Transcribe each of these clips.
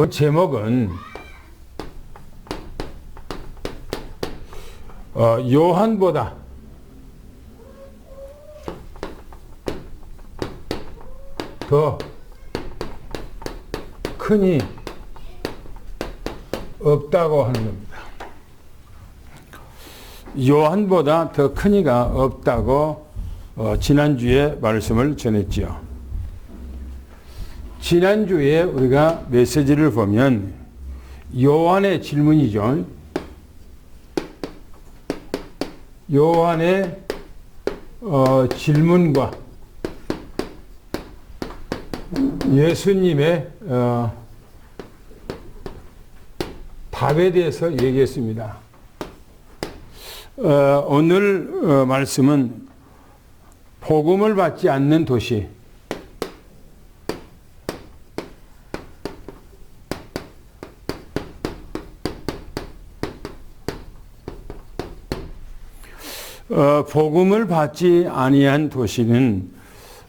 그 제목은 요한보다 더 큰이 없다고 하는 겁니다. 요한보다 더 큰이가 없다고 지난주에 말씀을 전했지요. 지난주에 우리가 메시지를 보면 요한의 질문이죠. 요한의 질문과 예수님의 답에 대해서 얘기했습니다. 오늘 말씀은 복음을 받지 않는 도시, 복음을 받지 아니한 도시는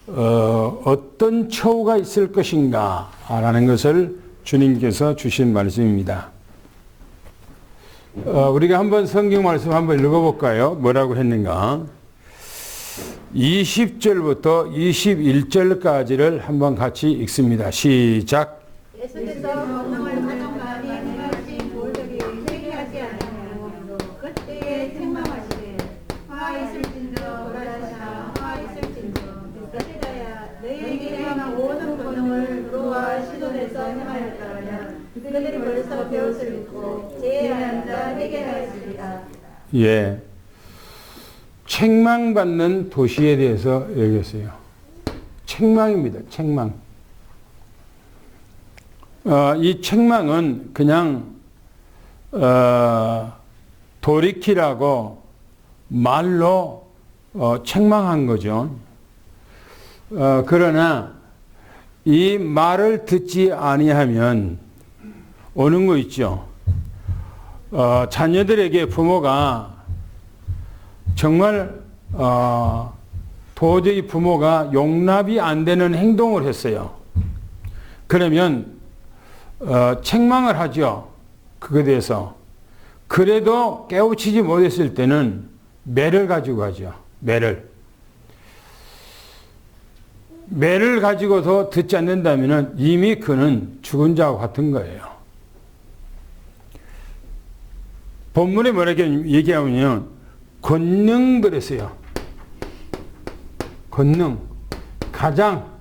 어떤 처우가 있을 것인가 라는 것을 주님께서 주신 말씀입니다. 우리가 한번 성경 말씀 한번 읽어볼까요? 뭐라고 했는가? 20절부터 21절까지를 한번 같이 읽습니다. 시작. 예수께서 권능을 가져가니 행하신 볼들이 회개하지 아니하므로 그때에 책망하시되 화 있을진저 고라시나 화 있을진저 베세다야 너희에게 행한 모든 권능을 노아 시돈에서 행하였다면 그들이 벌써 배옷을 입고 제에 앉아 회개하였으리라. 예. 책망받는 도시에 대해서 얘기했어요. 책망입니다. 책망. 이 책망은 그냥 돌이키라고 말로 책망한 거죠. 그러나 이 말을 듣지 아니하면 오는 거 있죠. 자녀들에게 부모가 정말 도저히 부모가 용납이 안 되는 행동을 했어요. 그러면 책망을 하죠. 그거에 대해서. 그래도 깨우치지 못했을 때는 매를 가지고 가죠. 매를. 매를 가지고도 듣지 않는다면 이미 그는 죽은 자와 같은 거예요. 본문에 뭐라고 얘기하면 권능 그랬어요. 권능. 가장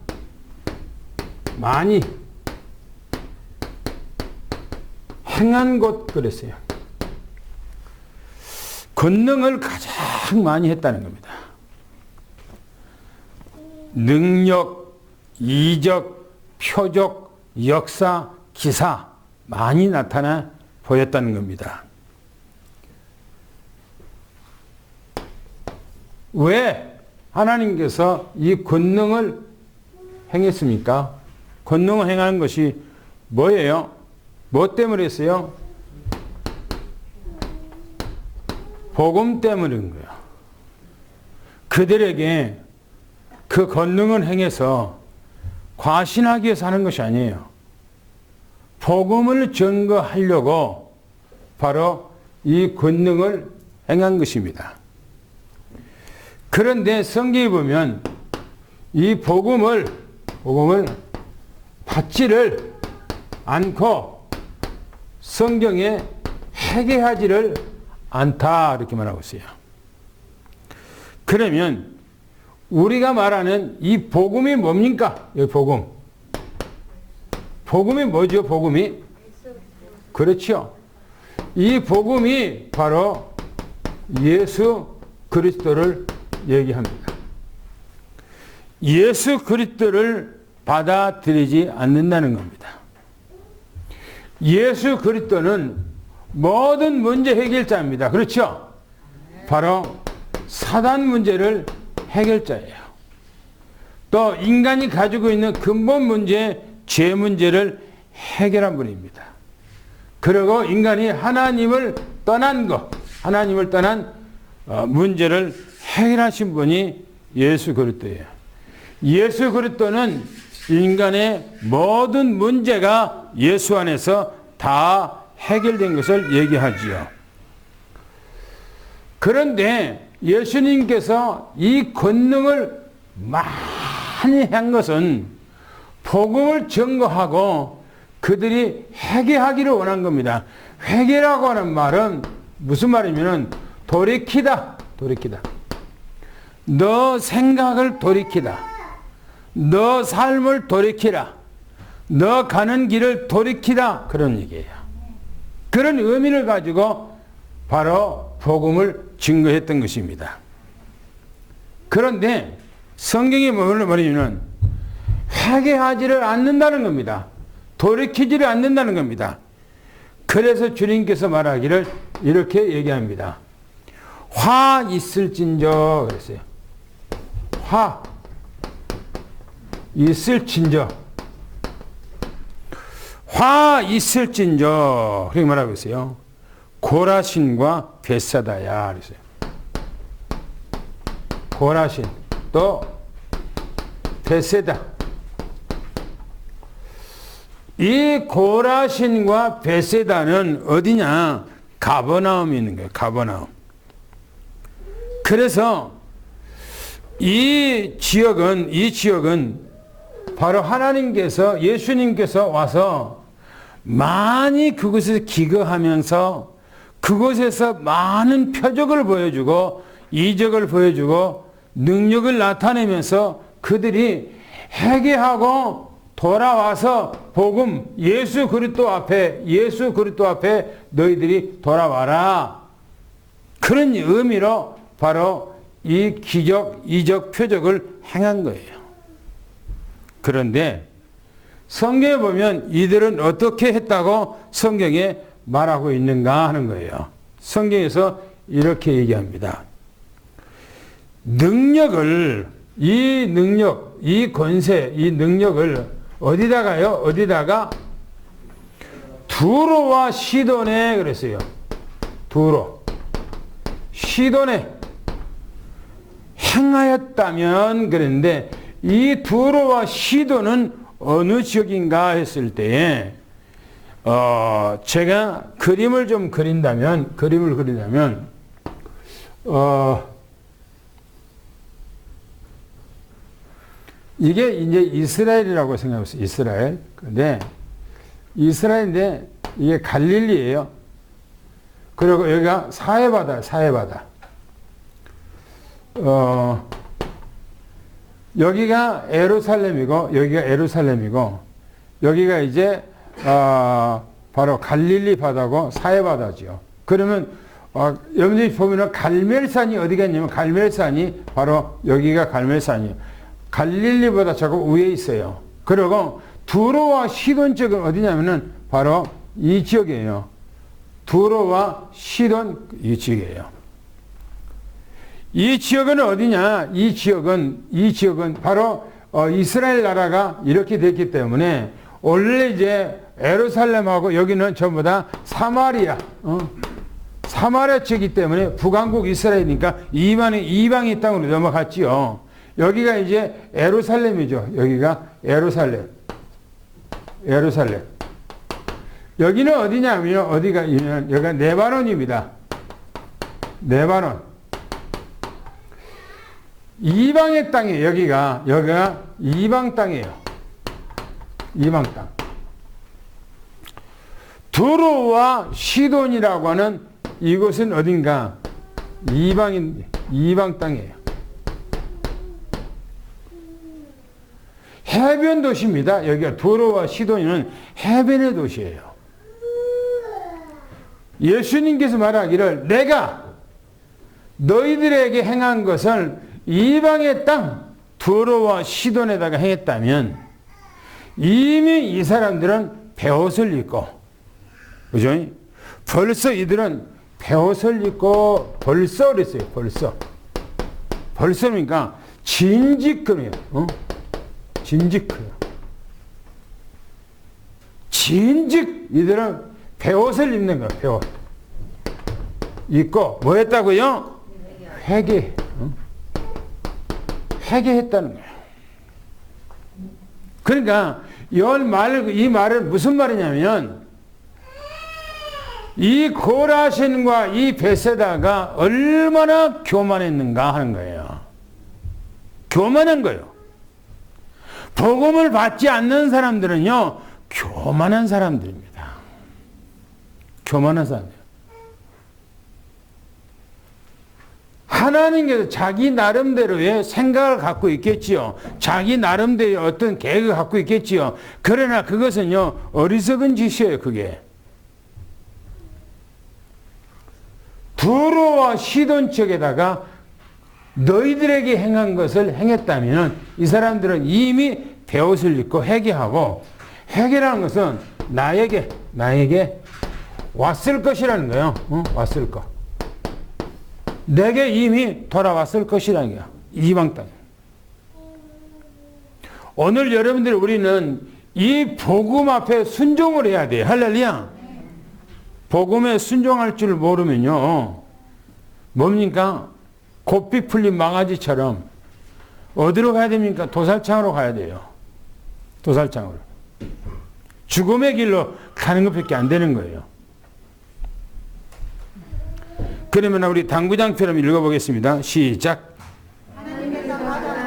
많이 행한 것 그랬어요. 권능을 가장 많이 했다는 겁니다. 능력, 이적, 표적, 역사, 기사 많이 나타나 보였다는 겁니다. 왜 하나님께서 이 권능을 행했습니까? 권능을 행한 것이 뭐예요? 뭐 때문에 했어요? 복음 때문인 거예요. 그들에게 그 권능을 행해서 과신하기 위해서 하는 것이 아니에요. 복음을 증거하려고 바로 이 권능을 행한 것입니다. 그런데 성경에 보면 이 복음을 받지를 않고 성경에 회개하지를 않다 이렇게 말하고 있어요. 그러면 우리가 말하는 이 복음이 뭡니까? 이 복음. 복음이 뭐죠? 복음이? 그렇죠. 이 복음이 바로 예수 그리스도를 얘기합니다. 예수 그리스도를 받아들이지 않는다는 겁니다. 예수 그리스도는 모든 문제 해결자입니다. 그렇죠? 바로 사단 문제를 해결자예요. 또 인간이 가지고 있는 근본 문제, 죄 문제를 해결한 분입니다. 그리고 인간이 하나님을 떠난 것, 하나님을 떠난 문제를 해결하신 분이 예수 그리스도예요. 예수 그리스도는 인간의 모든 문제가 예수 안에서 다 해결된 것을 얘기하지요. 그런데 예수님께서 이 권능을 많이 한 것은 복음을 증거하고 그들이 회개하기를 원한 겁니다. 회개라고 하는 말은 무슨 말이냐면 돌이키다. 너 생각을 돌이키다. 너 삶을 돌이키라. 너 가는 길을 돌이키라. 그런 얘기예요. 그런 의미를 가지고 바로 복음을 증거했던 것입니다. 그런데 성경이 뭘 말하냐면 회개하지를 않는다는 겁니다. 돌이키지를 않는다는 겁니다. 그래서 주님께서 말하기를 이렇게 얘기합니다. 화 있을진저 그랬어요. 화 있을진저 화 있을진저 그렇게 말하고 있어요. 고라신과 벳사다야 그랬어요. 고라신 또 벳세다. 이 고라신과 벳세다는 어디냐? 가버나움이 있는 거예요. 가버나움. 그래서 이 지역은 바로 하나님께서 예수님께서 와서 많이 그곳에서 기거하면서 그곳에서 많은 표적을 보여주고 이적을 보여주고 능력을 나타내면서 그들이 회개하고 돌아와서 복음 예수 그리스도 앞에 너희들이 돌아와라. 그런 의미로 바로 이 기적, 이적, 표적을 행한 거예요. 그런데 성경에 보면 이들은 어떻게 했다고 성경에 말하고 있는가 하는 거예요. 성경에서 이렇게 얘기합니다. 이 권세, 이 능력을 어디다가 두로와 시돈에 그랬어요. 두로, 시돈에 행하였다면 그랬는데 이 두로와 시돈은 어느 지역인가 했을 때에 제가 그림을 그린다면 이게 이제 이스라엘이라고 생각했어요. 이스라엘. 근데 이스라엘인데 이게 갈릴리예요. 그리고 여기가 사해바다. 여기가 예루살렘이고 여기가 이제 바로 갈릴리 바다고 사해바다죠. 그러면 여러분들이 보면은 갈멜산이 어디가 있냐면 갈멜산이 바로 여기가 갈멜산이에요. 갈릴리보다 조금 위에 있어요. 그리고 두로와 시돈 쪽은 어디냐면은 바로 이 지역이에요. 두로와 시돈 이 지역이에요. 이 지역은 어디냐? 이 지역은 바로 이스라엘 나라가 이렇게 됐기 때문에 원래 이제 예루살렘하고 여기는 전부 다 사마리아, 사마리아 지역이기 때문에 북왕국 이스라엘이니까 이방의 땅으로 넘어갔지요. 여기가 이제 예루살렘이죠. 여기가 예루살렘. 여기는 어디냐면 여기가 네바논입니다. 네바논. 이방의 땅이에요. 여기가 이방 땅이에요. 이방 땅. 두로와 시돈이라고 하는 이곳은 어딘가 이방 땅이에요. 해변 도시입니다. 여기가 두로와 시돈이는 해변의 도시예요. 예수님께서 말하기를 내가 너희들에게 행한 것을 이방의 땅 두로와 시돈에다가 행했다면 이미 이 사람들은 베옷을 입고, 그죠? 벌써 이들은 베옷을 입고 벌써 그랬어요. 벌써니까 진직거려요. 이들은 베옷을 입는 거예요. 베옷 입고 뭐 했다고요? 회개했다는 거예요. 그러니까 이 말은 무슨 말이냐면 이 고라신과 이 베세다가 얼마나 교만했는가 하는 거예요. 교만한 거예요. 복음을 받지 않는 사람들은요, 교만한 사람들입니다. 교만한 사람들. 하나님께서 자기 나름대로의 생각을 갖고 있겠지요. 자기 나름대로의 어떤 계획을 갖고 있겠지요. 그러나 그것은요, 어리석은 짓이에요, 그게. 두로와 시돈 쪽에다가 너희들에게 행한 것을 행했다면 이 사람들은 이미 베옷을 입고 회개하고, 회개라는 것은 나에게 왔을 것이라는 거예요. 왔을 것. 내게 이미 돌아왔을 것이라는 거야. 이방 땅. 오늘 여러분들 우리는 이 복음 앞에 순종을 해야 돼요. 할렐루야. 복음에 순종할 줄 모르면요, 뭡니까? 고삐 풀린 망아지처럼 어디로 가야 됩니까? 도살장으로 가야 돼요. 도살장으로. 죽음의 길로 가는 것밖에 안 되는 거예요. 그러면 우리 당구장처럼 읽어보겠습니다. 시작. 하나님께서 하나님을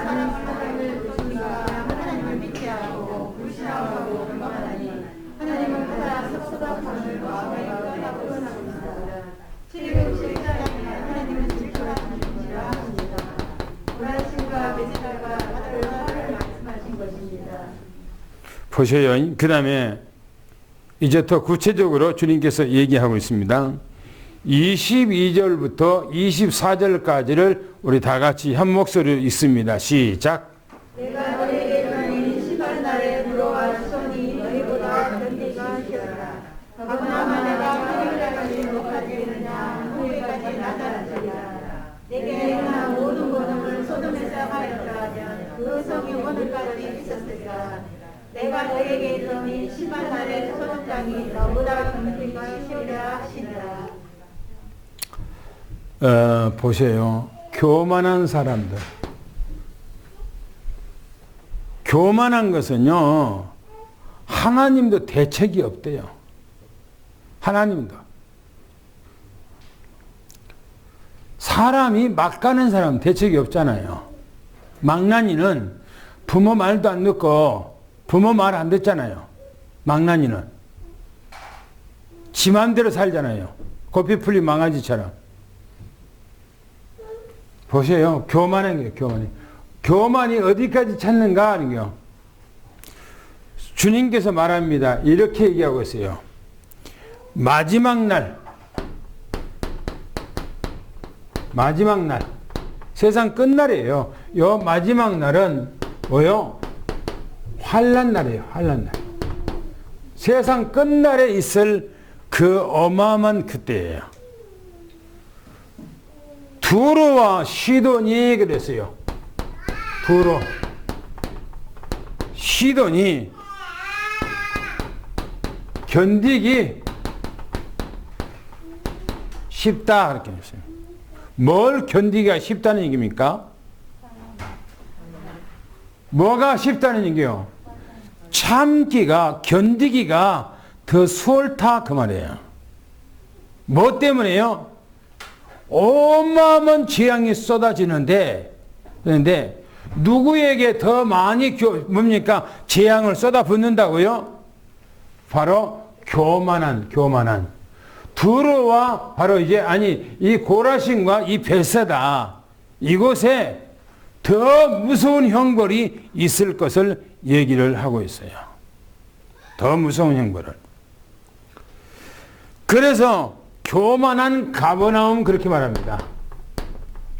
하나님을 하나님을 믿지 않고 불신하고 불만하니 하나님을 하나 섭섭함을 마음에 떠나고 떠납니다. 칠일 실자니 하나님은 질투하는 분이라 합니다. 고라신과 베세다가 화를 말씀하신 것입니다. 보셔요. 그 다음에 이제 더 구체적으로 주님께서 얘기하고 있습니다. 22절부터 24절까지를 우리 다 같이 한 목소리로 읽습니다. 시작. 내가 너에게 전인 시간날에 두로와 시돈이 너희보다 견디가 쉬었다. 더구나 내가 후일까지 못하겠느냐 후일까지 나타나리라. 내게 행한 모든 고능을 소돔에서 하였다면 그 성이 오늘까지 있었으리라. 내가 너에게 전인 시간날에 소돔 땅이 너보다 견디가 쉬리라 하시니라. 보세요. 교만한 사람들. 교만한 것은요, 하나님도 대책이 없대요. 하나님도. 사람이 막 가는 사람은 대책이 없잖아요. 망나니는 부모 말도 안 듣고 부모 말 안 듣잖아요. 망나니는. 지 맘대로 살잖아요. 고삐 풀린 망아지처럼. 보세요. 교만한 게 교만이. 교만이 어디까지 찾는가 하는 게요. 주님께서 말합니다. 이렇게 얘기하고 있어요. 마지막 날. 세상 끝날이에요. 요 마지막 날은 뭐요? 환난 날이에요. 환난 날. 세상 끝날에 있을 그 어마어마한 그때예요. 두로와 시돈이 그랬어요. 두로, 시돈이 견디기 쉽다 그렇게 했어요. 뭘 견디기가 쉽다는 얘기입니까? 뭐가 쉽다는 얘기요? 참기가, 견디기가 더 수월다 그 말이에요. 뭐 때문에요? 어마어마한 재앙이 쏟아지는데, 그런데 누구에게 더 많이 뭡니까? 재앙을 쏟아붓는다고요? 바로 교만한. 두로와 바로 이 고라신과 이 베세다, 이곳에 더 무서운 형벌이 있을 것을 얘기를 하고 있어요. 더 무서운 형벌을. 그래서 교만한 가버나움 그렇게 말합니다.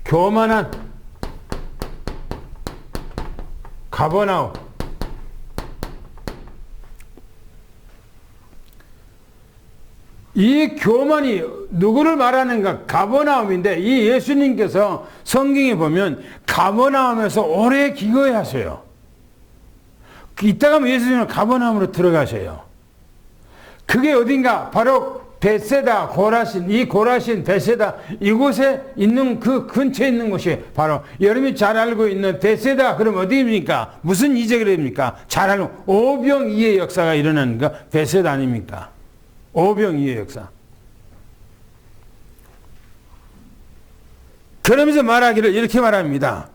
교만한 가버나움. 이 교만이 누구를 말하는가? 가버나움인데 이 예수님께서 성경에 보면 가버나움에서 오래 기거하세요. 이따가 예수님은 가버나움으로 들어가세요. 그게 어딘가? 바로 베세다, 고라신, 이 고라신, 베세다, 이곳에 있는 그 근처에 있는 곳이 바로 여러분이 잘 알고 있는 베세다, 그럼 어디입니까? 무슨 이적입니까? 잘 알고, 오병이의 역사가 일어나는 거 베세다 아닙니까? 오병이의 역사. 그러면서 말하기를 이렇게 말합니다.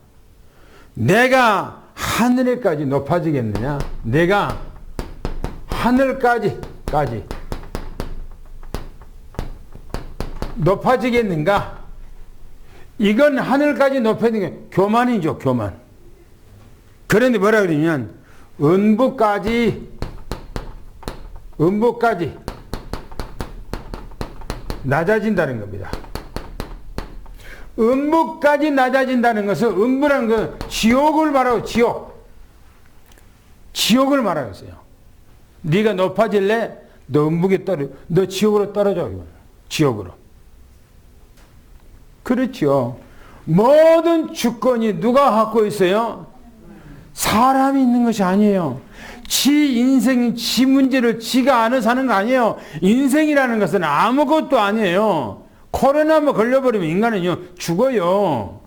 내가 하늘에까지 높아지겠느냐? 내가 하늘까지 높아지겠는가? 이건 하늘까지 높아지는 게 교만이죠, 교만. 그런데 뭐라 그러냐면 음부까지 낮아진다는 겁니다. 음부까지 낮아진다는 것은, 음부라는 건 지옥을 말하고, 지옥을 말하고 있어요. 네가 높아질래? 너 음북에 너 지옥으로 떨어져. 지옥으로. 그렇죠. 모든 주권이 누가 갖고 있어요? 사람이 있는 것이 아니에요. 지 인생이 지 문제를 지가 안에 사는 거 아니에요. 인생이라는 것은 아무것도 아니에요. 코로나 한번 걸려버리면 인간은요, 죽어요.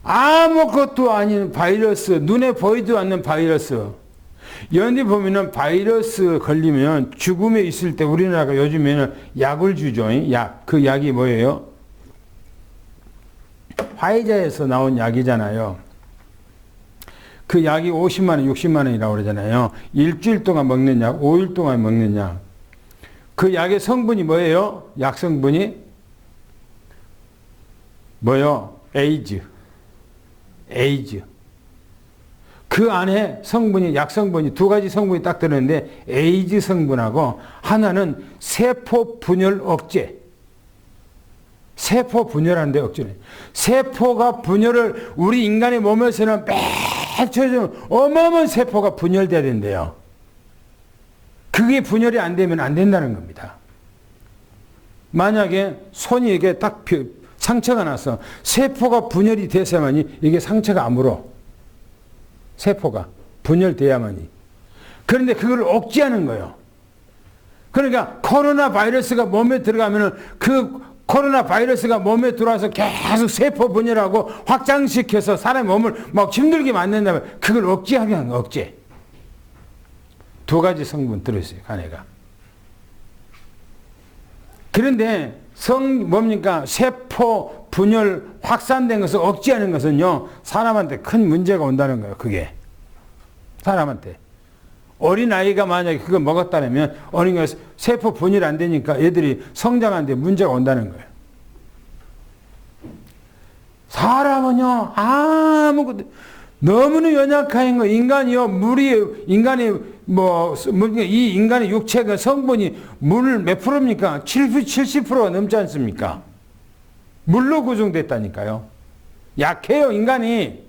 아무것도 아닌 바이러스, 눈에 보이지도 않는 바이러스. 연디 보면은 바이러스 걸리면 죽음에 있을 때 우리나라가 요즘에는 약을 주죠. 약. 그 약이 뭐예요? 화이자에서 나온 약이잖아요. 그 약이 50만 원, 60만 원이라고 그러잖아요. 일주일 동안 먹는 약, 5일 동안 먹는 약. 그 약의 성분이 뭐예요? 약 성분이 뭐요? 에이즈. 그 안에 성분이, 약 성분이 두 가지 성분이 딱 들었는데, 에이즈 성분하고 하나는 세포 분열 억제. 세포 분열하는데 억제네. 세포가 분열을, 우리 인간의 몸에서는 어마어마한 세포가 분열돼야 된대요. 그게 분열이 안 되면 안 된다는 겁니다. 만약에 손이 이게 딱 상처가 나서 세포가 분열이 돼서만이 이게 상처가 안 물어. 세포가 분열돼야만이. 그런데 그걸 억제하는 거예요. 그러니까 코로나 바이러스가 몸에 들어가면은 그 코로나 바이러스가 몸에 들어와서 계속 세포 분열하고 확장시켜서 사람의 몸을 막 힘들게 만든다면 그걸 억제하게 하는 거예요. 억제. 두 가지 성분 들어있어요, 간에가. 그런데 뭡니까? 세포 분열 확산된 것을 억제하는 것은요, 사람한테 큰 문제가 온다는 거예요, 그게. 사람한테. 어린아이가 만약에 그거 먹었다면, 어린이가 세포 분열이 안 되니까 애들이 성장하는데 문제가 온다는 거예요. 사람은요, 아무것도, 너무나 연약한 거, 인간이요, 인간이 이 인간의 육체가 성분이 물 몇 프로입니까? 70%가 넘지 않습니까? 물로 구성됐다니까요. 약해요, 인간이.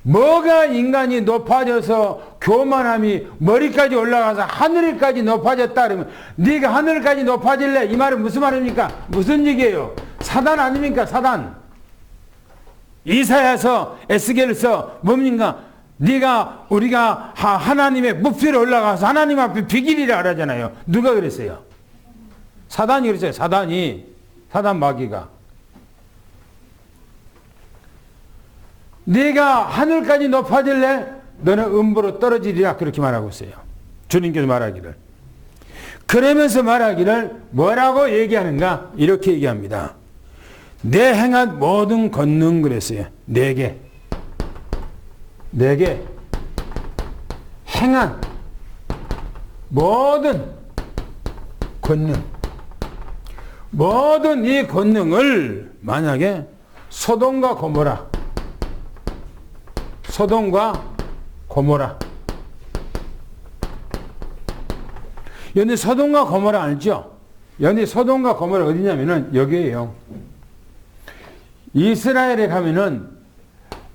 뭐가 인간이 높아져서 교만함이 머리까지 올라가서 하늘까지 높아졌다 그러면 네가 하늘까지 높아질래? 이 말은 무슨 말입니까? 무슨 얘기예요? 사단 아닙니까? 사단. 이사야서 에스겔서 뭡니까? 우리가 하나님의 무표로 올라가서 하나님 앞에 비기리라 그러잖아요. 누가 그랬어요? 사단이 그랬어요. 사단 마귀가. 네가 하늘까지 높아질래? 너는 음부로 떨어지리라. 그렇게 말하고 있어요. 주님께서 말하기를. 그러면서 말하기를 뭐라고 얘기하는가? 이렇게 얘기합니다. 내 행한 모든 권능 그랬어요. 내게 행한 모든 권능, 모든 이 권능을 만약에 소돔과 고모라. 여기 소돔과 고모라 알죠? 여기 소돔과 고모라 어디냐면은 여기에요. 이스라엘에 가면은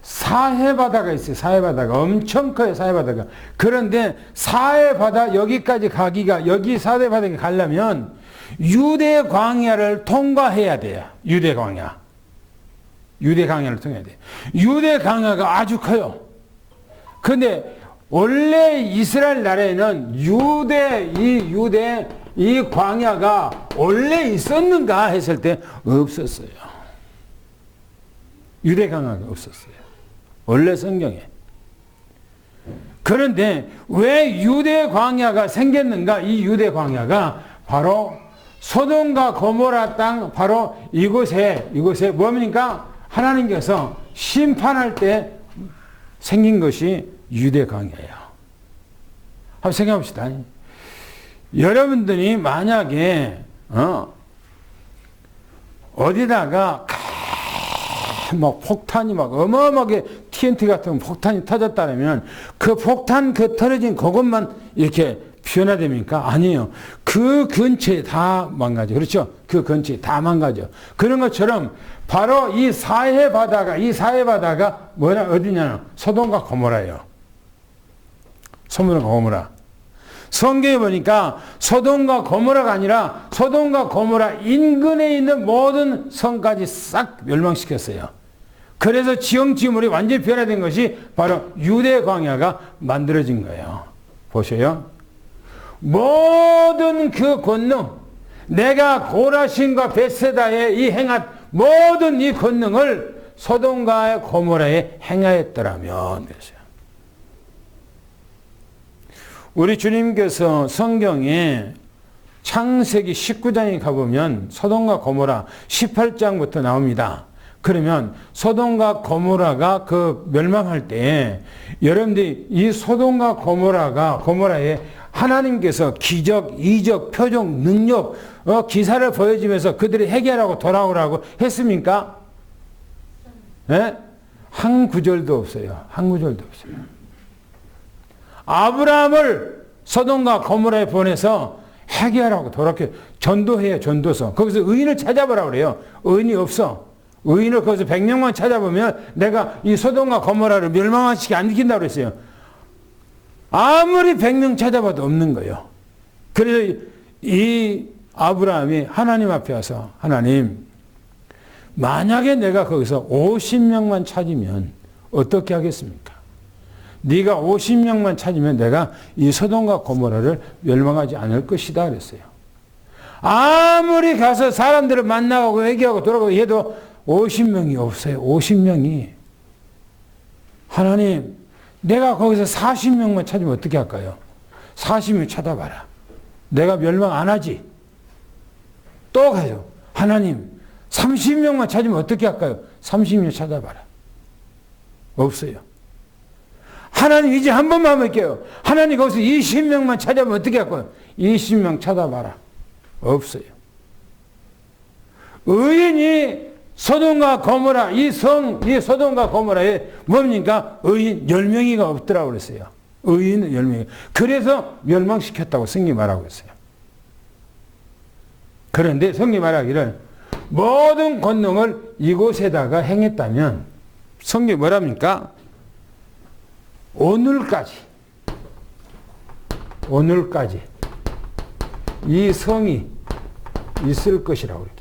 사해바다가 있어요. 사해바다가 엄청 커요. 사해바다가. 그런데 사해바다 여기까지 여기 사해바다에 가려면 유대 광야를 통과해야 돼요. 유대 광야를 통해야 돼요. 유대 광야가 아주 커요. 근데 원래 이스라엘 나라에는 유대 이 광야가 원래 있었는가 했을 때 없었어요. 유대 광야가 없었어요. 원래 성경에. 그런데 왜 유대 광야가 생겼는가? 이 유대 광야가 바로 소돔과 고모라 땅 바로 이곳에 뭡니까? 하나님께서 심판할 때 생긴 것이 유대 광야예요. 한번 생각해 봅시다. 여러분들이 만약에 어디다가 막 폭탄이 막 어마어마하게 TNT 같은 폭탄이 터졌다면 그 폭탄 터져진 그것만 이렇게 변화됩니까? 아니에요. 그 근처에 다 망가져. 그렇죠? 그 근처에 다 망가져. 그런 것처럼 바로 이 사해 바다가 어디냐면 소돔과 고모라예요. 소돔과 고모라. 성경에 보니까 소돔과 고모라가 아니라 소돔과 고모라 인근에 있는 모든 성까지 싹 멸망시켰어요. 그래서 지형지물이 완전히 변화된 것이 바로 유대 광야가 만들어진 거예요. 보세요. 모든 그 권능, 내가 고라신과 벳세다에 이 행한 모든 이 권능을 소돔과 고모라에 행하였더라면 그랬어요. 우리 주님께서 성경에 창세기 19장에 가보면 소돔과 고모라 18장부터 나옵니다. 그러면 소돔과 고모라가 그 멸망할 때 여러분들이 이 소돔과 고모라에 하나님께서 기적, 이적, 표적, 능력, 기사를 보여주면서 그들이 해결하고 돌아오라고 했습니까? 네? 한 구절도 없어요. 한 구절도 없어요. 아브라함을 소돔과 고모라에 보내서 해결하고 돌아오게 전도해요. 전도서. 거기서 의인을 찾아보라고 그래요. 의인이 없어. 의인을 거기서 100명만 찾아보면 내가 이 소돔과 고모라를 멸망시키지 않긴다고 그랬어요. 아무리 100명 찾아봐도 없는 거예요. 그래서 이 아브라함이 하나님 앞에 와서 하나님, 만약에 내가 거기서 50명만 찾으면 어떻게 하겠습니까? 네가 50명만 찾으면 내가 이 소돔과 고모라를 멸망하지 않을 것이다 그랬어요. 아무리 가서 사람들을 만나고 얘기하고 돌아가고 해도 50명이 없어요. 50명이. 하나님, 내가 거기서 40명만 찾으면 어떻게 할까요? 40명 찾아봐라. 내가 멸망 안 하지. 또 가요. 하나님, 30명만 찾으면 어떻게 할까요? 30명 찾아봐라. 없어요. 하나님, 이제 한 번만 할게요. 하나님, 거기서 20명만 찾아보면 어떻게 할까요? 20명 찾아봐라. 없어요. 의인이 소돔과 고모라, 이 소돔과 고모라에 뭡니까? 의인 10명이가 없더라고 그랬어요. 의인 10명이. 그래서 멸망시켰다고 성경이 말하고 있어요. 그런데 성경이 말하기를 모든 권능을 이곳에다가 행했다면 성경이 뭐랍니까? 오늘까지 이 성이 있을 것이라고 이렇게.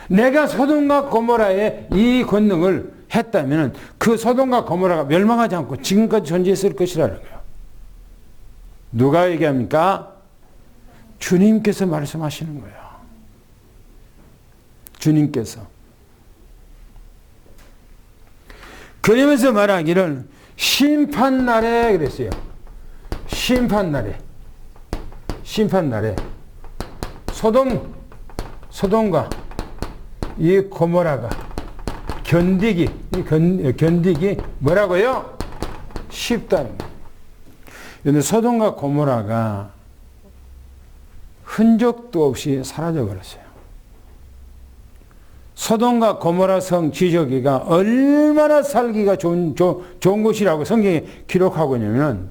내가 소돔과 고모라에 이 권능을 했다면 그 소돔과 고모라가 멸망하지 않고 지금까지 존재했을 것이라는 거예요. 누가 얘기합니까? 주님께서 말씀하시는 거예요. 주님께서. 그러면서 말하기를 심판날에 그랬어요. 심판날에 소돔과 이 고모라가 견디기 뭐라고요? 쉽다는 거예요. 그런데 소돔과 고모라가 흔적도 없이 사라져 버렸어요. 소돔과 고모라 성 지저귀가 얼마나 살기가 좋은 곳이라고 성경에 기록하고 있냐면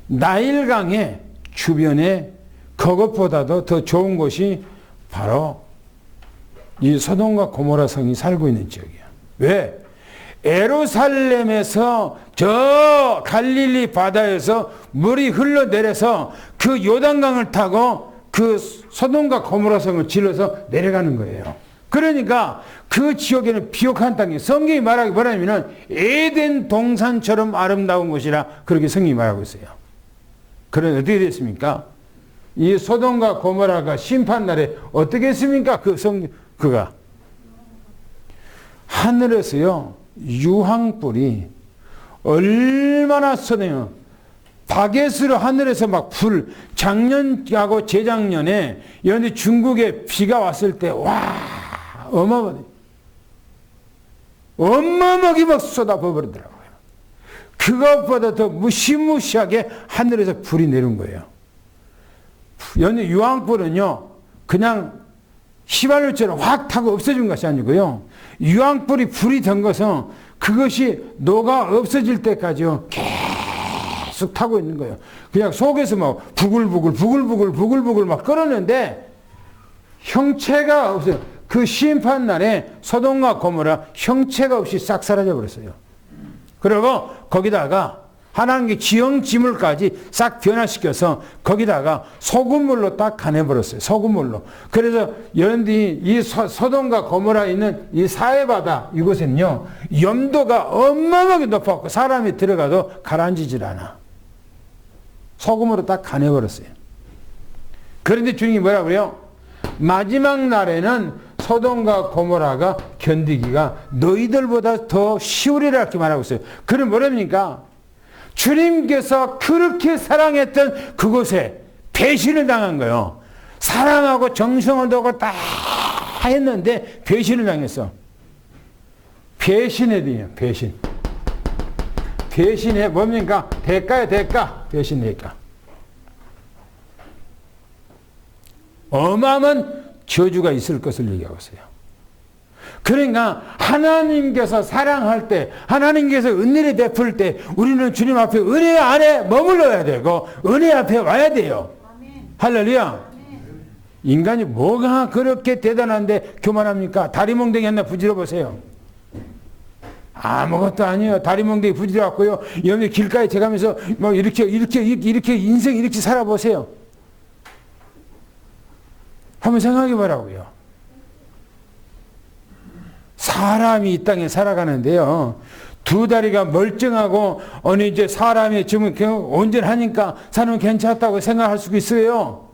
나일강의 주변에 그것보다도 더 좋은 곳이 바로 이 소돔과 고모라 성이 살고 있는 지역이야. 왜? 예루살렘에서 저 갈릴리 바다에서 물이 흘러내려서 그 요단강을 타고 그 소돔과 고모라 성을 질러서 내려가는 거예요. 그러니까 그 지역에는 비옥한 땅이 성경이 말하기 뭐냐면은 에덴 동산처럼 아름다운 곳이라 그렇게 성경이 말하고 있어요. 그런데 어떻게 됐습니까? 이 소돔과 고모라가 심판날에 어떻게 했습니까? 그가 하늘에서요 유황불이 얼마나 쏟아요. 바게스로 하늘에서 막 불, 작년하고 재작년에 연이 중국에 비가 왔을 때 와 어마어마하게 막 쏟아버리더라고요. 그것보다 더 무시무시하게 하늘에서 불이 내린 거예요. 연이 유황불은요 그냥 휘발유처럼 확 타고 없어진 것이 아니고요. 유황불이 불이 된 것은 그것이 녹아 없어질 때까지요 계속 타고 있는 거예요. 그냥 속에서 막 부글부글 막 끓었는데 형체가 없어요. 그 심판날에 소돔과 고모라 형체가 없이 싹 사라져 버렸어요. 그리고 거기다가 하나님께 지형지물까지 싹 변화시켜서 거기다가 소금물로 딱 간해버렸어요. 소금물로. 그래서 여러분들이 이 소돔과 고모라 있는 이 사해바다 이곳에는요 염도가 어마어마하게 높았고 사람이 들어가도 가라앉히질 않아. 소금으로 딱 간해버렸어요. 그런데 주님이 뭐라 그래요? 마지막 날에는 소돔과 고모라가 견디기가 너희들보다 더 쉬우리라 이렇게 말하고 있어요. 그럼 뭐랍니까? 주님께서 그렇게 사랑했던 그곳에 배신을 당한 거예요. 사랑하고 정성을 두고 다 했는데 배신을 당했어. 배신에 대해 배신. 배신의 뭡니까? 대가야 대가. 배신 대가. 어마어마한 저주가 있을 것을 얘기하고 있어요. 그러니까 하나님께서 사랑할 때 하나님께서 은혜를 베풀 때 우리는 주님 앞에 은혜 안에 머물러야 되고 은혜 앞에 와야 돼요. 아멘. 할렐루야. 아멘. 인간이 뭐가 그렇게 대단한데 교만합니까? 다리몽둥이 하나 부지러 보세요. 아무것도 아니에요. 다리몽둥이 부지러 왔고요. 여기 길가에 재가면서 뭐 이렇게 인생 이렇게 살아보세요. 한번 생각해 보라고요. 사람이 이 땅에 살아가는데요. 두 다리가 멀쩡하고 어느 이제 사람이 지금 온전하니까 사는 괜찮다고 생각할 수 있어요.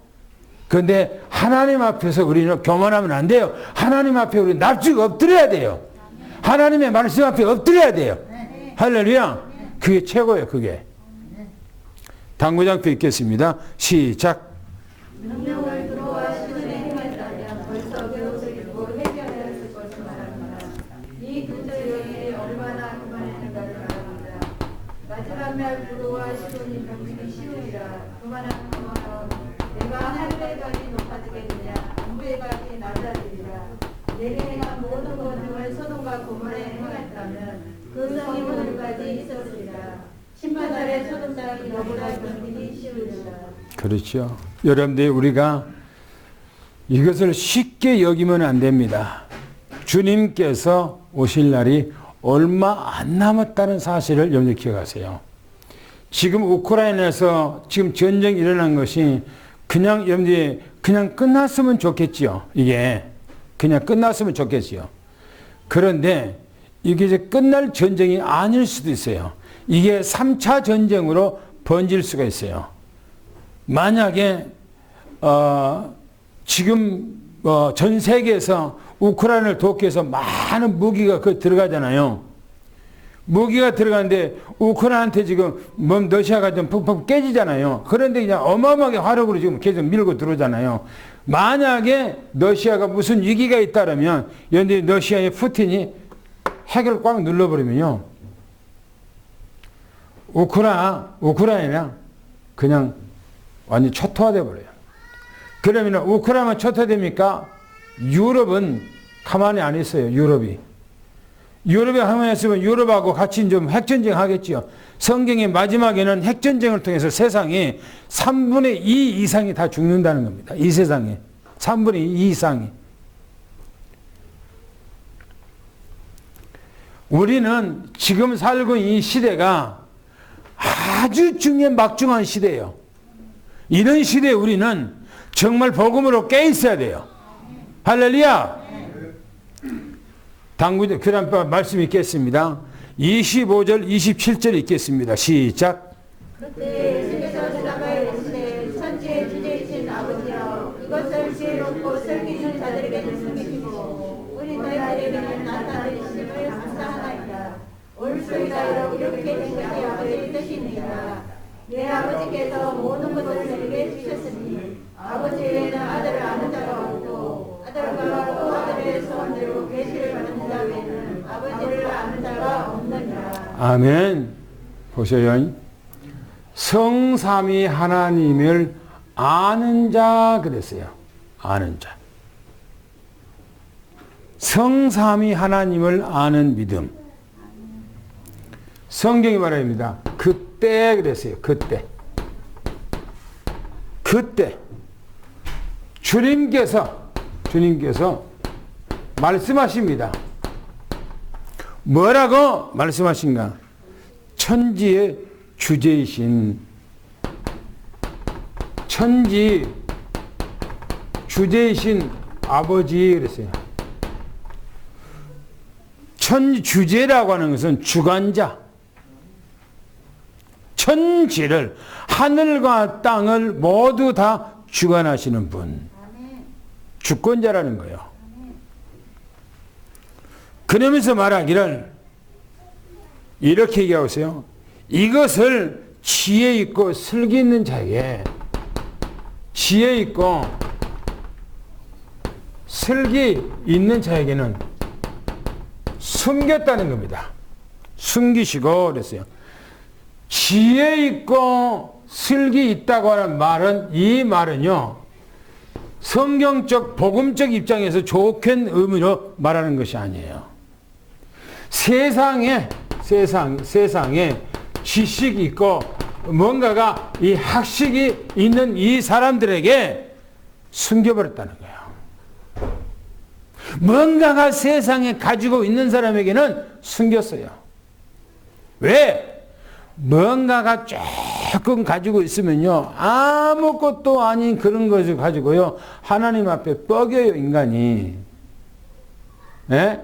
그런데 하나님 앞에서 우리는 교만하면 안 돼요. 하나님 앞에 우리 납죽 엎드려야 돼요. 하나님의 말씀 앞에 엎드려야 돼요. 할렐루야. 그게 최고예요. 그게. 당구장표 읽겠습니다. 시작. 능력을 들어와 시간에 행했다면 벌써 배우시고 해결하였을 것을 말합니다. 이 근저일이 얼마나 그만했는가를 말합니다. 마지막 날 부로와 시돈이 병들이 쉬우리라. 그만한 그만은 내가 하늘에까지 높아지겠느냐 문부에까지 낮아지리라. 내게 행한 모든 권능을 소돔과 고모라에 행했다면 그 성이 오늘까지 있었으리라. 심판날에 소돔 땅이 너보다 견디기 쉬우리라. 그렇죠. 여러분들 우리가 이것을 쉽게 여기면 안 됩니다. 주님께서 오실 날이 얼마 안 남았다는 사실을 여러분들 기억하세요. 지금 우크라이나에서 지금 전쟁이 일어난 것이 그냥 여러분들이 그냥 끝났으면 좋겠지요. 이게 그냥 끝났으면 좋겠지요. 그런데 이게 이제 끝날 전쟁이 아닐 수도 있어요. 이게 3차 전쟁으로 번질 수가 있어요. 만약에 지금 전 세계에서 우크라이나를 돕기 위해서 많은 무기가 들어가잖아요. 무기가 들어가는데 우크라이나한테 지금 러시아가 좀 푹푹 깨지잖아요. 그런데 그냥 어마어마하게 화력으로 지금 계속 밀고 들어오잖아요. 만약에 러시아가 무슨 위기가 있다면 연대 러시아의 푸틴이 핵을 꽉 눌러버리면요. 우크라이나 그냥 완전히 초토화돼 버려요. 그러면 우크라이나만 초토화됩니까? 유럽은 가만히 안 있어요. 유럽이 가만히 있으면 유럽하고 같이 좀 핵전쟁 하겠죠. 성경의 마지막에는 핵전쟁을 통해서 세상에 3분의 2 이상이 다 죽는다는 겁니다. 이 세상에 3분의 2 이상이. 우리는 지금 살고 있는 이 시대가 아주 중요한 막중한 시대예요. 이런 시대에 우리는 정말 복음으로 깨 있어야 돼요. 할렐루야. 당구, 그 다음 말씀 읽겠습니다. 25절, 27절 읽겠습니다. 시작. 그때 예수께서 대답하여 이르시되 천지의 주제이신 아버지여 이것을 지혜롭고 슬기 있는 자들에게는 숨기시고 우리 너희들에게는 나타내심을 감사하나이다. 옳소이다. 이렇게 된 것이 아버지의 뜻이니라. 내 아버지께서 모든 것을 내게 주셨으니 아버지 외에는 아들을 아는 자가 없고 아들과 또 아들의 소원대로 계시를 받는 자 외에는 아버지를 아는 자가 없느니라. 아멘. 보세요. 성삼위 하나님을 아는 자 그랬어요. 아는 자. 성삼위 하나님을 아는 믿음. 성경이 말합니다. 그때 그랬어요. 그때. 그때. 주님께서 말씀하십니다. 뭐라고 말씀하신가? 천지의 주제이신 아버지 그랬어요. 천주제라고 하는 것은 주관자. 천지를 하늘과 땅을 모두 다 주관하시는 분. 주권자라는 거예요. 그러면서 말하기를 이렇게 얘기하고 있어요. 이것을 지혜 있고 슬기 있는 자에게 지혜 있고 슬기 있는 자에게는 숨겼다는 겁니다. 숨기시고 그랬어요. 지혜 있고 슬기 있다고 하는 말은 이 말은요. 성경적 복음적 입장에서 좋은 의미로 말하는 것이 아니에요. 세상에 지식이 있고 뭔가가 이 학식이 있는 이 사람들에게 숨겨버렸다는 거예요. 뭔가가 세상에 가지고 있는 사람에게는 숨겼어요. 왜? 뭔가가 조금 가지고 있으면요. 아무것도 아닌 그런 것을 가지고요. 하나님 앞에 뻐겨요, 인간이. 예?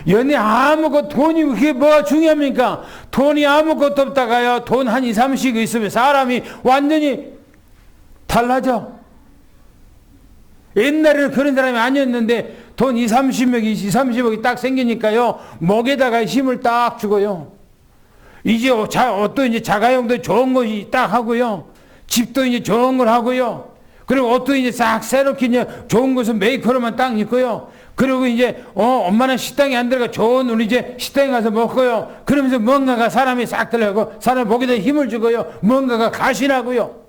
연애 아무것도 돈이 그게 뭐가 중요합니까? 돈이 아무것도 없다가요. 돈 한 2, 30이 있으면 사람이 완전히 달라져. 옛날에는 그런 사람이 아니었는데 돈 2, 30억이 딱 생기니까요. 목에다가 힘을 딱 주고요. 이제 옷도 이제 자가용도 좋은 것이 딱 하고요. 집도 이제 좋은 걸 하고요. 그리고 옷도 이제 싹 새롭게 이제 좋은 것은 메이커로만 딱 입고요. 그리고 이제 엄마는 식당에 안 들어가 좋은 우리 이제 식당에 가서 먹고요. 그러면서 뭔가가 사람이 싹 들어가고 사람 목에다 힘을 주고요. 뭔가가 가신하고요.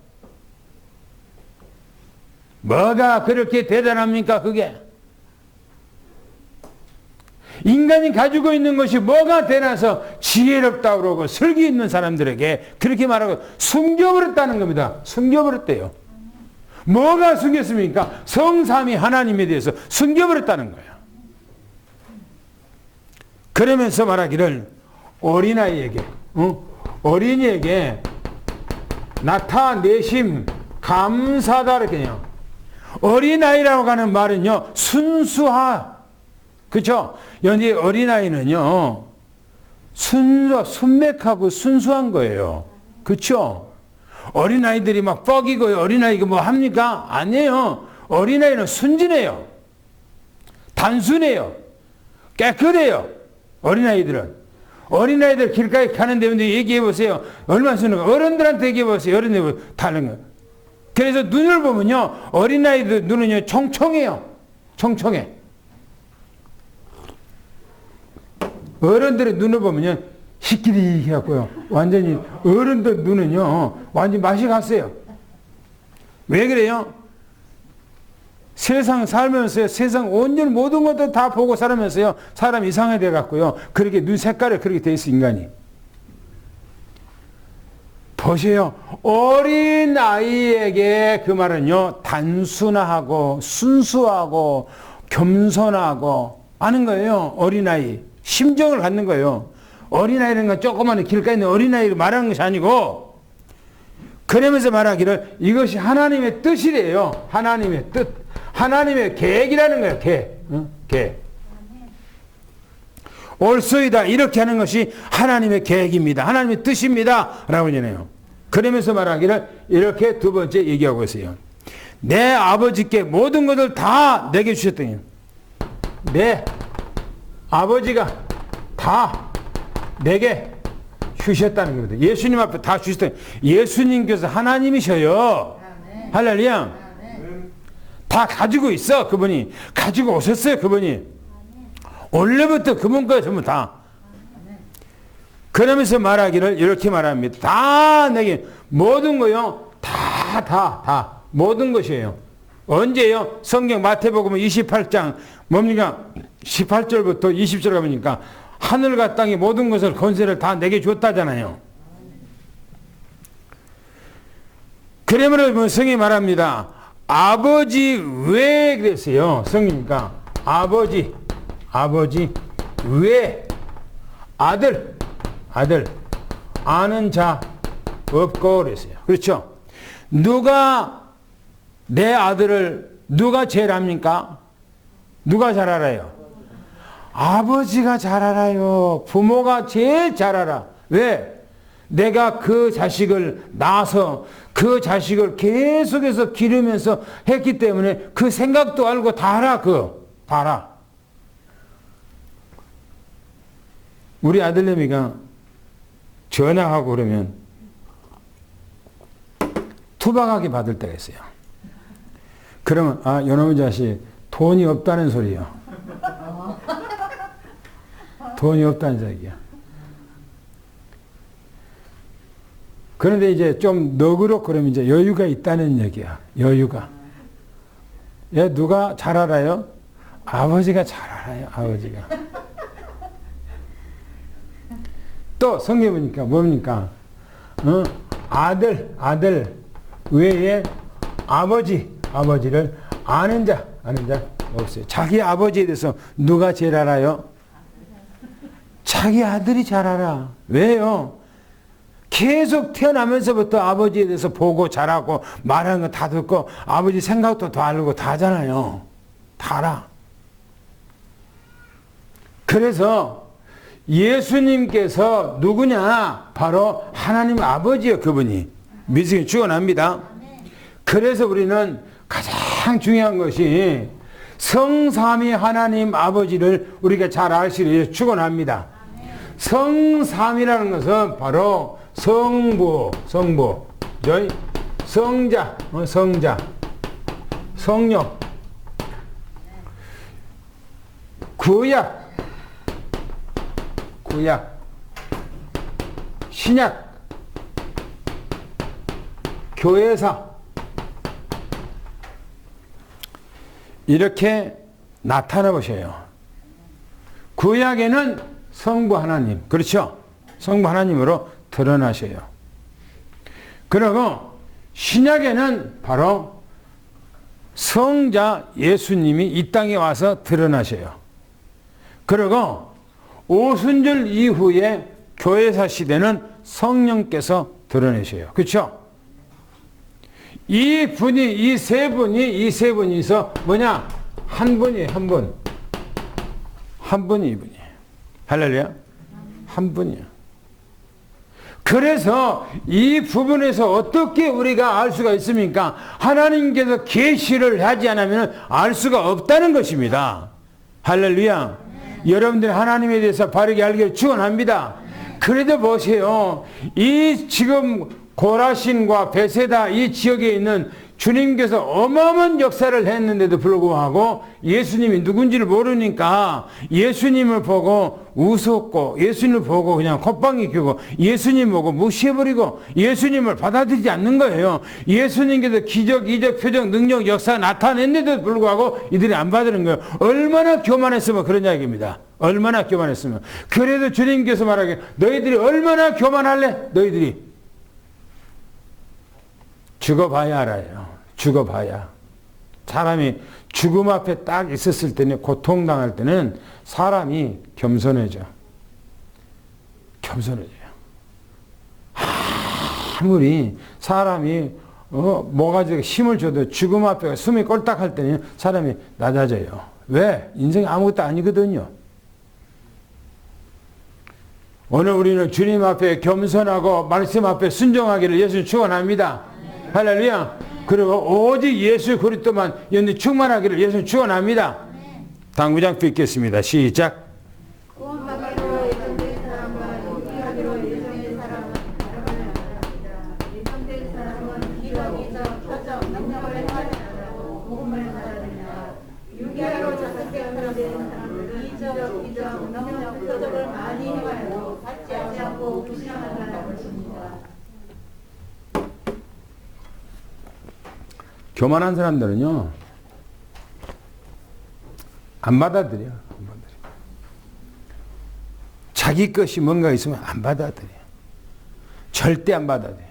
뭐가 그렇게 대단합니까 그게? 인간이 가지고 있는 것이 뭐가 대단해서 지혜롭다고 그러고 슬기 있는 사람들에게 그렇게 말하고 숨겨버렸다는 겁니다. 숨겨버렸대요. 뭐가 숨겼습니까? 성삼위 하나님에 대해서 숨겨버렸다는 거예요. 그러면서 말하기를 어린아이에게 어린이에게 나타내심 감사다 이렇게요. 어린아이라고 하는 말은요 순수하 그렇죠? 여기 어린아이는요 순맥하고 순수한 거예요. 그렇죠? 어린아이들이 막 뻐기고 어린아이가 뭐 합니까? 아니에요. 어린아이는 순진해요. 단순해요. 깨끗해요. 어린아이들 길가에 가는데 얘기해 보세요. 얼마나 순한가. 어른들한테 얘기해 보세요. 어른들 다른 거. 그래서 눈을 보면요. 어린아이들 눈은요 총총해요. 총총해. 어른들의 눈을 보면요. 희끼리 해갖고요. 완전히 어른들 눈은요. 완전히 맛이 갔어요. 왜 그래요? 세상 살면서요. 세상 온전히 모든 것들 다 보고 살면서요. 사람 이상하게 돼갖고요. 그렇게 눈 색깔이 그렇게 돼 있어 인간이. 보세요. 어린 아이에게 그 말은요. 단순하고 순수하고 겸손하고 아는 거예요. 어린아이. 심정을 갖는 거예요. 어린아이라는 건 조그마한 길가에 있는 어린아이를 말하는 것이 아니고 그러면서 말하기를 이것이 하나님의 뜻이래요. 하나님의 뜻. 하나님의 계획이라는 거예요. 계획. 옳소이다 이렇게 하는 것이 하나님의 계획입니다. 하나님의 뜻입니다. 라고 하잖아요. 그러면서 말하기를 이렇게 두 번째 얘기하고 있어요. 내 아버지께 모든 것을 다 내게 주셨더니 내 아버지가 다 내게 주셨다는 겁니다. 예수님 앞에 다 주셨더니 예수님께서 하나님이셔요. 할렐루야. 다 가지고 있어. 그분이 가지고 오셨어요. 그분이 원래부터 그분 거예요. 전부 다. 그러면서 말하기를 이렇게 말합니다. 다 내게 모든 거요. 다 모든 것이에요. 언제요? 성경 마태복음 28장 뭡니까? 18절부터 20절 가보니까 하늘과 땅의 모든 것을 권세를 다 내게 줬다잖아요. 그러면 성경이 말합니다. 아버지 왜 그랬어요? 성경이니까 아버지 왜 아들 아는 자 없고 그랬어요. 그렇죠? 누가 내 아들을 누가 제일 압니까? 누가 잘 알아요? 아버지가 잘 알아요. 부모가 제일 잘 알아. 왜? 내가 그 자식을 낳아서 그 자식을 계속해서 기르면서 했기 때문에 그 생각도 알고 다 알아. 다 알아. 우리 아들내미가 전화하고 그러면 투박하게 받을 때가 있어요. 그러면 요놈의 자식 돈이 없다는 소리요. 돈이 없다는 자기야. 그런데 이제 좀 너그럽고 그러면 이제 여유가 있다는 얘기야. 여유가. 얘 누가 잘 알아요? 아버지가 잘 알아요. 아버지가. 또 성경 보니까 뭡니까? 아들 외에 아버지를 아는 자 없어요. 자기 아버지에 대해서 누가 제일 알아요? 자기 아들이 잘 알아. 왜요? 계속 태어나면서부터 아버지에 대해서 보고 자라고 말하는 거 다 듣고 아버지 생각도 다 알고 다 하잖아요. 다 알아. 그래서 예수님께서 누구냐? 바로 하나님 아버지요. 그분이. 믿음이 축원합니다. 그래서 우리는 가장 중요한 것이 성삼위 하나님 아버지를 우리가 잘 알시기 위해 축원합니다. 성삼이라는 것은 바로 성부, 성자, 성령, 구약, 신약, 교회사 이렇게 나타나 보셔요. 구약에는 성부 하나님, 그렇죠? 성부 하나님으로 드러나셔요. 그리고 신약에는 바로 성자 예수님이 이 땅에 와서 드러나셔요. 그리고 오순절 이후에 교회사 시대는 성령께서 드러내셔요. 그렇죠? 이 세 분이서 뭐냐? 한 분이에요. 한 분이 이분이에요. 할렐루야. 한 분이에요. 그래서 이 부분에서 어떻게 우리가 알 수가 있습니까? 하나님께서 계시를 하지 않으면 알 수가 없다는 것입니다. 할렐루야. 여러분들이 하나님에 대해서 바르게 알기를 축원합니다. 그래도 보세요. 이 지금 고라신과 베세다 이 지역에 있는 주님께서 어마어마한 역사를 했는데도 불구하고 예수님이 누군지를 모르니까 예수님을 보고 우습고 예수님을 보고 그냥 콧방귀 뀌고 예수님 보고 무시해버리고 예수님을 받아들이지 않는 거예요. 예수님께서 기적, 이적, 표적, 능력, 역사 나타냈는데도 불구하고 이들이 안 받는 거예요. 얼마나 교만했으면 그런 이야기입니다. 얼마나 교만했으면. 그래도 주님께서 말하기를 너희들이 얼마나 교만할래? 너희들이 죽어봐야 알아요. 죽어봐야. 사람이 죽음 앞에 딱 있었을 때는, 고통당할 때는 사람이 겸손해져. 겸손해져요. 아무리 사람이 뭐가지고 힘을 줘도 죽음 앞에 숨이 꼴딱할 때는 사람이 낮아져요. 왜? 인생이 아무것도 아니거든요. 오늘 우리는 주님 앞에 겸손하고 말씀 앞에 순종하기를 예수님 축원합니다. 할렐루야. 그리고 오직 예수 그리스도만 연히 충만하기를 예수님 축원합니다. 당구장 뵙겠습니다. 시작. 구원받기로 예정된 사람과 용기하기로 예정된 사람은 바라보는 바랍니다. 예정된 사람은 기적이적 표적 능력을 받으라고 복음을 받아들이나 유기하기로 작정된 사람은 기적 능력 표적을 많이 행하여도 받지 않고 불신앙한다는 것입니다. 교만한 사람들은요 안 받아들여. 자기 것이 뭔가 있으면 안 받아들여. 절대 안 받아들여.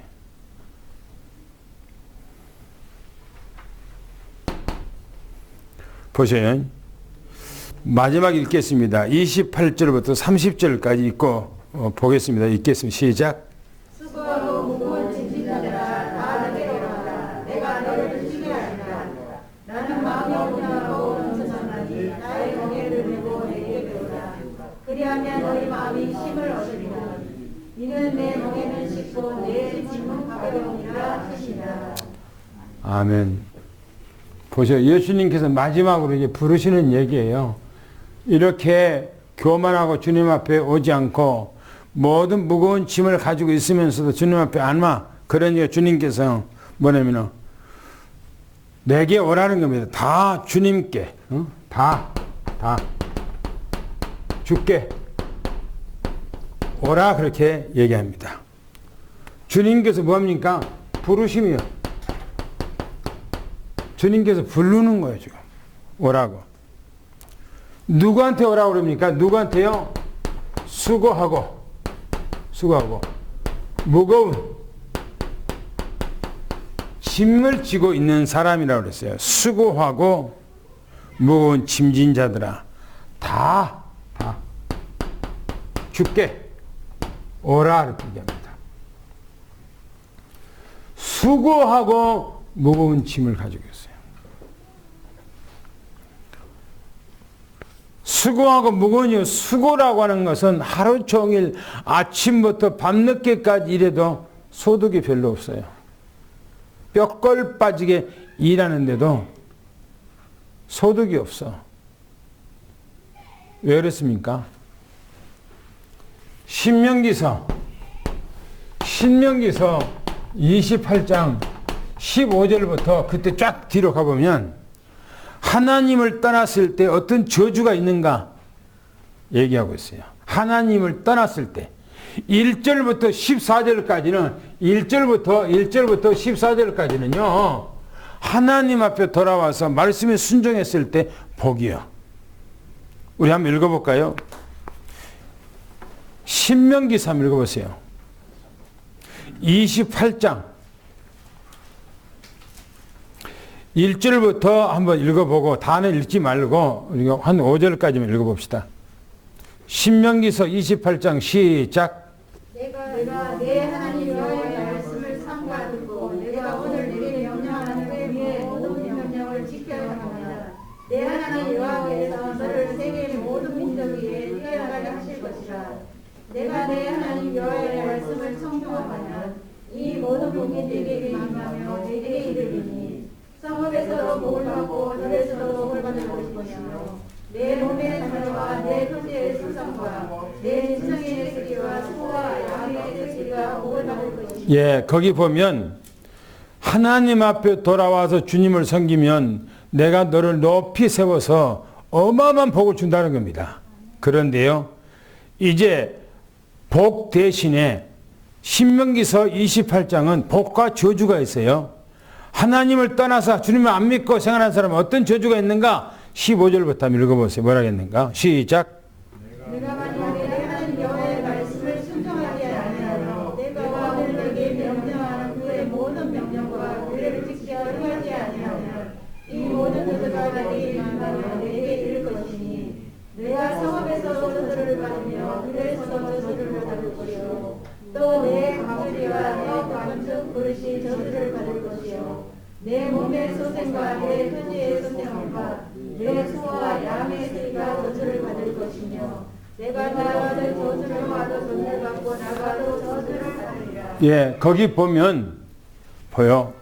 보세요. 마지막 읽겠습니다. 28절부터 30절까지 읽고 보겠습니다. 읽겠습니다. 시작. 수고하고 무거운 짐진 자들아 다 내게로 와라. 내가 너를 주시게 하리라. 나는 마음이 온유하고 겸손하니 나의 멍에를 메고 내게 배우라. 그리하면 너희 마음이 힘을 얻으리라. 이는 내 멍에는 쉽고 내 짐은 가벼우니라 하시니라. 아멘. 보세요. 예수님께서 마지막으로 이제 부르시는 얘기예요. 이렇게 교만하고 주님 앞에 오지 않고 모든 무거운 짐을 가지고 있으면서도 주님 앞에 안 와. 그러니까 주님께서 뭐냐면 내게 오라는 겁니다. 다 주님께. 다 주께 오라 그렇게 얘기합니다. 주님께서 뭡니까? 부르심이요. 주님께서 부르는 거예요, 지금. 오라고. 누구한테 오라고 그럽니까? 누구한테요? 수고하고 무거운 짐을 지고 있는 사람이라고 그랬어요. 수고하고 무거운 짐진 자들아 다 주께 오라 이렇게 얘기합니다. 수고하고 무거운 짐을 가지고 있어요. 수고하고 무거운 수고라고 하는 것은 하루 종일 아침부터 밤늦게까지 일해도 소득이 별로 없어요. 뼈골 빠지게 일하는데도 소득이 없어. 왜 그렇습니까? 신명기서 28장 15절부터 그때 쫙 뒤로 가보면 하나님을 떠났을 때 어떤 저주가 있는가 얘기하고 있어요. 하나님을 떠났을 때 1절부터 14절까지는 1절부터 14절까지는요. 하나님 앞에 돌아와서 말씀에 순종했을 때 복이요. 우리 한번 읽어볼까요? 신명기서 한번 읽어보세요. 28장 1절부터 한번 읽어보고 다는 읽지 말고 우리가 한 5절까지만 읽어봅시다. 신명기서 28장 시작. 내가 내 하나님 여호와의 말씀을 삼가 듣고 내가 오늘 내게 명령하는 위에 모든 명령을 지켜야 합니다. 내 하나님 여호와께서 너를 세계 모든 민족 위에 뛰어나게 하실 것이라. 내가 내 하나님 여호와의 말씀을 청종하면 이 모든 국민들에게 임하며 내게 이르리니 성읍에서도 복을 받고 들에서도 복을 받을 것이며 내 몸의 자녀와 내 토지의 수성과 내 인성의 새끼와 소와 양의 새끼가 복을 받을 것이며. 예, 거기 보면 하나님 앞에 돌아와서 주님을 섬기면 내가 너를 높이 세워서 어마어마한 복을 준다는 겁니다. 그런데요, 이제 복 대신에 신명기서 28장은 복과 저주가 있어요. 하나님을 떠나서 주님을 안 믿고 생활한 사람은 어떤 저주가 있는가? 15절부터 한번 읽어보세요. 뭐라고 했는가? 시작. 내가 만약에 하나님 여호와의 말씀을 순종하지 아니하여 내가 오늘 내게 명령하는 그의 모든 명령과 규례를 지켜 행하지 아니하면 이 모든 저주가 내게 임하며 내게 이를 것이니 내가 성읍에서 저주를 받으며 들에서도 저주를 받을 것이요 또 내 가무리와 내 가문적 그릇이 저주를 받을 것이요 것이요 내 몸의 소생과 내 토지의 소생과 내 소와 양의 새가 저주를 받을 것이며 내가 나가도 저주를 받아 돈을 받고 나가도 저주를 받으리라. 예, 거기 보면 보여.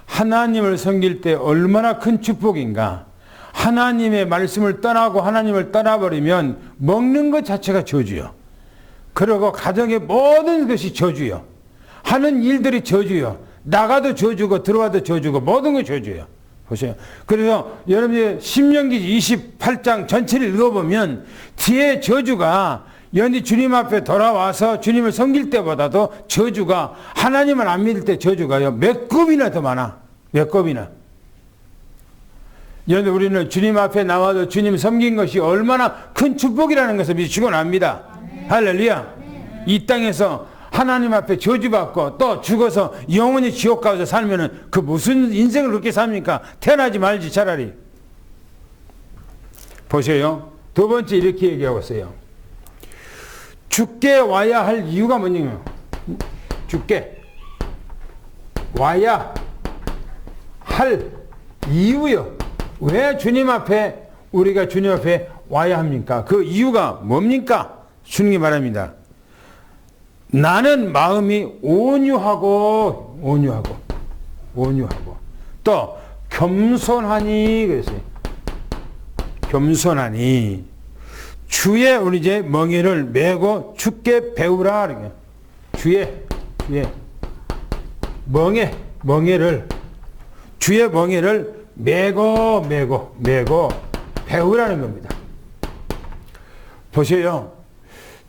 하나님을 섬길 때 얼마나 큰 축복인가. 하나님의 말씀을 떠나고 하나님을 떠나버리면 먹는 것 자체가 저주요. 그리고 가정의 모든 것이 저주요. 하는 일들이 저주요. 나가도 저주고 들어와도 저주고 모든 거 저주요. 보세요. 그래서 여러분이 신명기 28장 전체를 읽어보면 뒤에 저주가 연히 주님 앞에 돌아와서 주님을 섬길 때보다도 저주가 하나님을 안 믿을 때 저주가요 몇 겁이나 더 많아. 몇 겁이나. 연히 우리는 주님 앞에 나와도 주님 섬긴 것이 얼마나 큰 축복이라는 것을 미치고 납니다. 할렐루야. 이 땅에서 하나님 앞에 저주받고 또 죽어서 영원히 지옥 가서 살면은 그 무슨 인생을 그렇게 삽니까? 태어나지 말지 차라리. 보세요. 두 번째 이렇게 얘기하고 있어요. 죽게 와야 할 이유가 뭐냐면 죽게 와야 할 이유요. 왜 주님 앞에 우리가 주님 앞에 와야 합니까? 그 이유가 뭡니까? 주님이 말합니다. 나는 마음이 온유하고 또 겸손하니 그랬어요. 겸손하니 주의 우리 이제 멍에를 메고 주께 배우라. 주의 멍에를 주의 멍에를 메고 배우라는 겁니다. 보세요.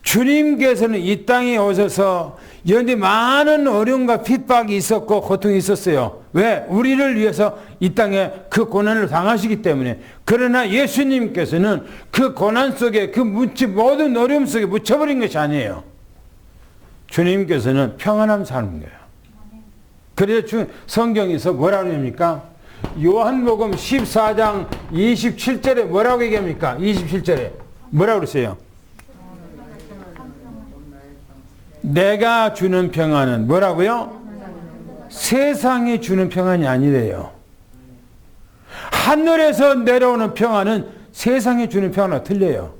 주님께서는 이 땅에 오셔서 여기 많은 어려움과 핍박이 있었고 고통이 있었어요. 왜? 우리를 위해서 이 땅에 그 고난을 당하시기 때문에. 그러나 예수님께서는 그 고난 속에 그 모든 어려움 속에 묻혀버린 것이 아니에요. 주님께서는 평안함 사는 거예요. 그래서 성경에서 뭐라고 합니까? 요한복음 14장 27절에 뭐라고 얘기합니까? 27절에 뭐라고 그랬어요? 내가 주는 평안은 뭐라고요? 세상이 주는 평안이 아니래요. 하늘에서 내려오는 평안은 세상이 주는 평안과 틀려요.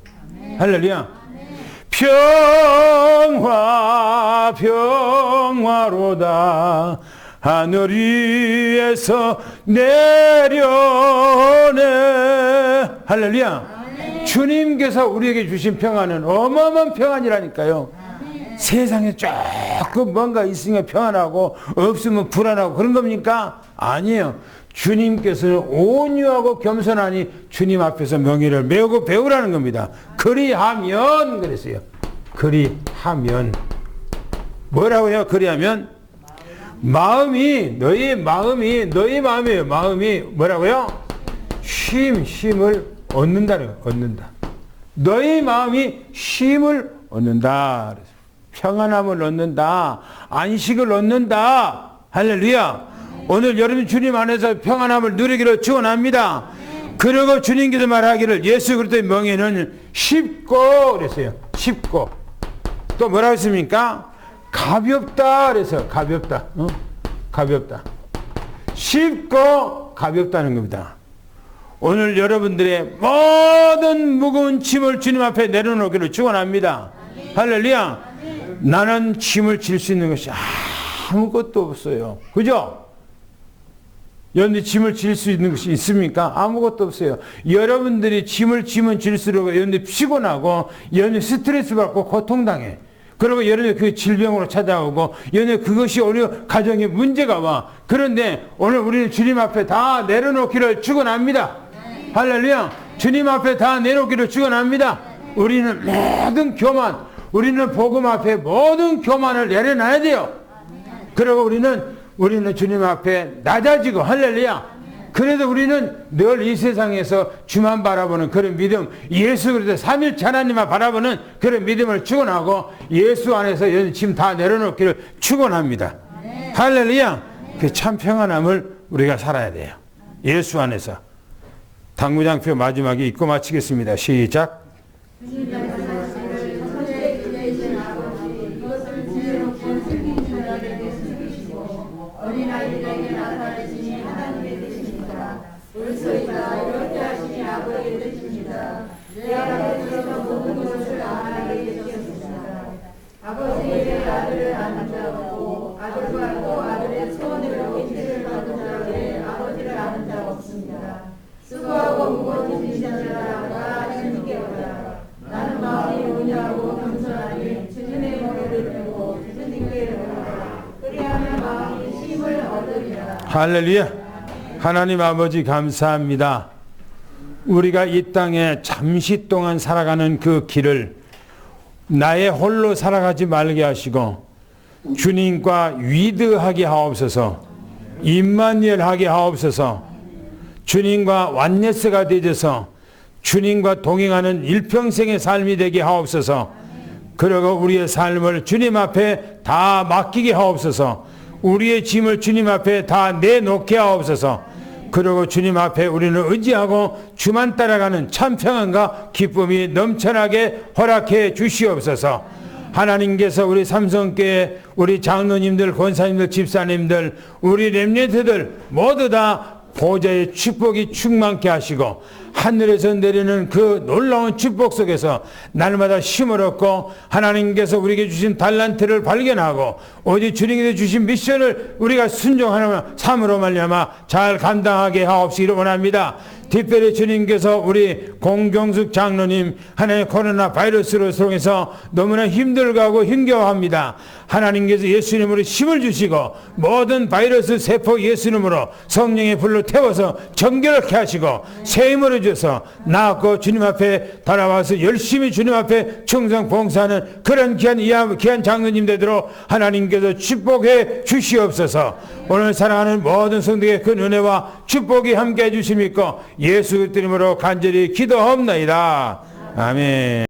할렐루야. 평화로다 하늘 위에서 내려오네. 할렐루야. 주님께서 우리에게 주신 평안은 어마어마한 평안이라니까요. 세상에 조금 뭔가 있으면 평안하고 없으면 불안하고 그런 겁니까? 아니에요. 주님께서는 온유하고 겸손하니 주님 앞에서 명예를 메우고 배우라는 겁니다. 그리하면 그랬어요. 그리하면 뭐라고요? 그리하면 너희 마음이에요. 마음이 뭐라고요? 쉼을 얻는다는 거예요. 얻는다. 너희 마음이 쉼을 얻는다. 평안함을 얻는다. 안식을 얻는다. 할렐루야. 오늘 여러분 주님 안에서 평안함을 누리기를 축원합니다. 그리고 주님께서 말하기를 예수 그리스도의 멍에는 쉽고 그랬어요. 쉽고 또 뭐라고 했습니까? 가볍다 그래서 가볍다. 가볍다. 쉽고 가볍다는 겁니다. 오늘 여러분들의 모든 무거운 짐을 주님 앞에 내려놓기를 축원합니다. 할렐루야. 나는 짐을 질 수 있는 것이 아무것도 없어요. 그죠? 여러분들이 짐을 질 수 있는 것이 있습니까? 아무것도 없어요. 여러분들이 짐을 지면 질수록 여러분들이 피곤하고 여러분들이 스트레스 받고 고통당해. 그리고 여러분들이 그 질병으로 찾아오고 여러분들이 그것이 오늘 가정에 문제가 와. 그런데 오늘 우리는 주님 앞에 다 내려놓기를 축원합니다. 할렐루야. 주님 앞에 다 내놓기를 축원합니다. 우리는 모든 교만, 우리는 복음 앞에 모든 교만을 내려놔야 돼요. 그리고 우리는 주님 앞에 낮아지고 할렐루야. 그래도 우리는 늘 이 세상에서 주만 바라보는 그런 믿음, 예수 그리스도 삼일체 하나님만 바라보는 그런 믿음을 축원하고 예수 안에서 짐 다 내려놓기를 축원합니다. 할렐루야. 그 참 평안함을 우리가 살아야 돼요. 예수 안에서. 당구장표 마지막에 읽고 마치겠습니다. 시작. 어린아이들에게 나타내신 할렐루야. 하나님 아버지 감사합니다. 우리가 이 땅에 잠시 동안 살아가는 그 길을 나의 홀로 살아가지 말게 하시고 주님과 위드하게 하옵소서. 임마누엘하게 하옵소서. 주님과 완네스가 되어서 주님과 동행하는 일평생의 삶이 되게 하옵소서. 그리고 우리의 삶을 주님 앞에 다 맡기게 하옵소서. 우리의 짐을 주님 앞에 다 내놓게 하옵소서. 그리고 주님 앞에 우리는 의지하고 주만 따라가는 참 평안과 기쁨이 넘쳐나게 허락해 주시옵소서. 하나님께서 우리 삼성교회 우리 장로님들, 권사님들, 집사님들, 우리 렘넌트들 모두 다 보좌의 축복이 충만케 하시고 하늘에서 내리는 그 놀라운 축복 속에서 날마다 힘을 얻고 하나님께서 우리에게 주신 달란트를 발견하고 오직 주님께서 주신 미션을 우리가 순종하는 삶으로 말미암아 잘 감당하게 하옵시기를 원합니다. 특별히 주님께서 우리 공경숙 장로님 하나님의 코로나 바이러스로 통해서 너무나 힘들어하고 힘겨워합니다. 하나님께서 예수님으로 힘을 주시고 모든 바이러스 세포 예수님으로 성령의 불로 태워서 정결케 하시고 새 힘을 주셔서 나았고 주님 앞에 돌아와서 열심히 주님 앞에 충성 봉사하는 그런 귀한 장로님 되도록 하나님께서 축복해 주시옵소서. 오늘 사랑하는 모든 성도의 그 은혜와 축복이 함께 해주심이고 예수 그리스도 이름으로 간절히 기도하옵나이다. 아멘.